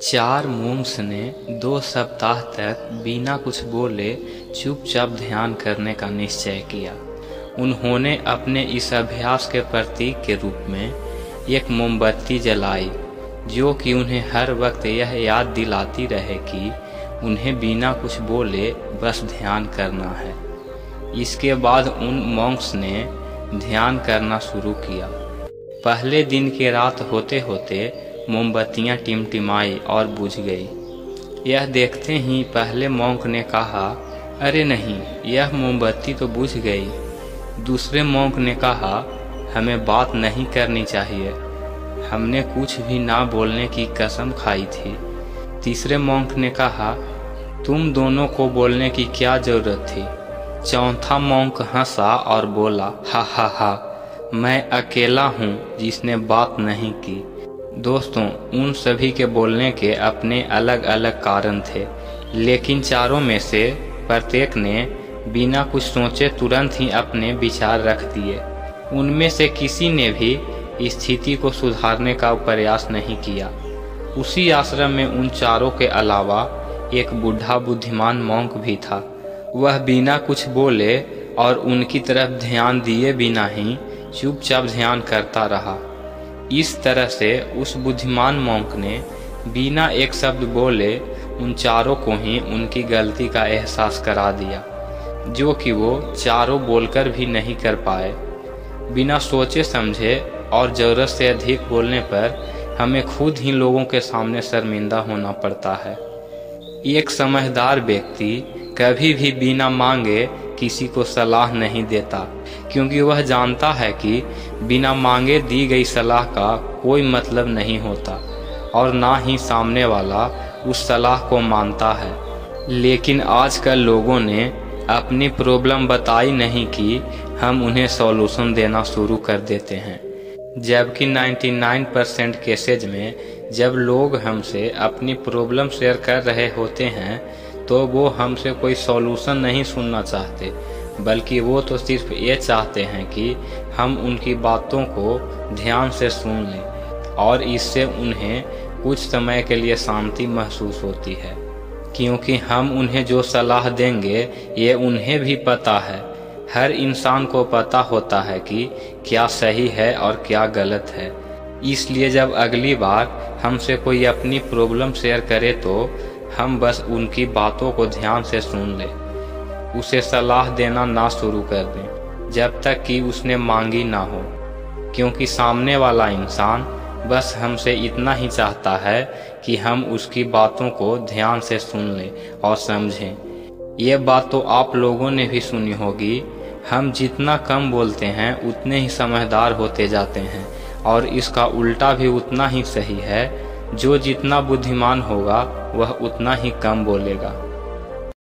4 मूंग्स ने 2 सप्ताह तक बिना कुछ बोले चुपचाप ध्यान करने का निश्चय किया। उन्होंने अपने इस अभ्यास के प्रतीक के रूप में एक मोमबत्ती जलाई, जो कि उन्हें हर वक्त यह याद दिलाती रहे कि उन्हें बिना कुछ बोले बस ध्यान करना है। इसके बाद उन मॉन्क्स ने ध्यान करना शुरू किया। पहले दिन की रात होते होते मोमबत्तियां टिमटिमाई और बुझ गई। यह देखते ही पहले मॉन्क ने कहा, अरे नहीं, यह मोमबत्ती तो बुझ गई। दूसरे मॉन्क ने कहा, हमें बात नहीं करनी चाहिए, हमने कुछ भी ना बोलने की कसम खाई थी। तीसरे मॉन्क ने कहा, तुम दोनों को बोलने की क्या जरूरत थी। चौथा मॉन्क हंसा और बोला, हा हा हा, मैं अकेला हूँ जिसने बात नहीं की। दोस्तों, उन सभी के बोलने के अपने अलग अलग कारण थे, लेकिन चारों में से प्रत्येक ने बिना कुछ सोचे तुरंत ही अपने विचार रख दिए। उनमें से किसी ने भी स्थिति को सुधारने का प्रयास नहीं किया। उसी आश्रम में उन चारों के अलावा एक बूढ़ा बुद्धिमान मॉन्क भी था। वह बिना कुछ बोले और उनकी तरफ ध्यान दिए बिना ही चुपचाप ध्यान करता रहा। इस तरह से उस बुद्धिमान मॉन्क ने बिना एक शब्द बोले उन चारों को ही उनकी गलती का एहसास करा दिया, जो कि वो चारों बोलकर भी नहीं कर पाए। बिना सोचे समझे और ज़रूरत से अधिक बोलने पर हमें खुद ही लोगों के सामने शर्मिंदा होना पड़ता है। एक समझदार व्यक्ति कभी भी बिना मांगे किसी को सलाह नहीं देता, क्योंकि वह जानता है कि बिना मांगे दी गई सलाह का कोई मतलब नहीं होता और ना ही सामने वाला उस सलाह को मानता है। लेकिन आजकल लोगों ने अपनी प्रॉब्लम बताई नहीं कि हम उन्हें सॉल्यूशन देना शुरू कर देते हैं, जबकि 99% केसेज में जब लोग हमसे अपनी प्रॉब्लम शेयर कर रहे होते हैं तो वो हमसे कोई सॉल्यूशन नहीं सुनना चाहते, बल्कि वो तो सिर्फ ये चाहते हैं कि हम उनकी बातों को ध्यान से सुन लें और इससे उन्हें कुछ समय के लिए शांति महसूस होती है, क्योंकि हम उन्हें जो सलाह देंगे ये उन्हें भी पता है। हर इंसान को पता होता है कि क्या सही है और क्या गलत है। इसलिए जब अगली बार हमसे कोई अपनी प्रॉब्लम शेयर करे तो हम बस उनकी बातों को ध्यान से सुन लें, उसे सलाह देना ना शुरू कर दें जब तक कि उसने मांगी ना हो, क्योंकि सामने वाला इंसान बस हमसे इतना ही चाहता है कि हम उसकी बातों को ध्यान से सुन लें और समझें। ये बात तो आप लोगों ने भी सुनी होगी, हम जितना कम बोलते हैं उतने ही समझदार होते जाते हैं, और इसका उल्टा भी उतना ही सही है। जो जितना बुद्धिमान होगा वह उतना ही कम बोलेगा।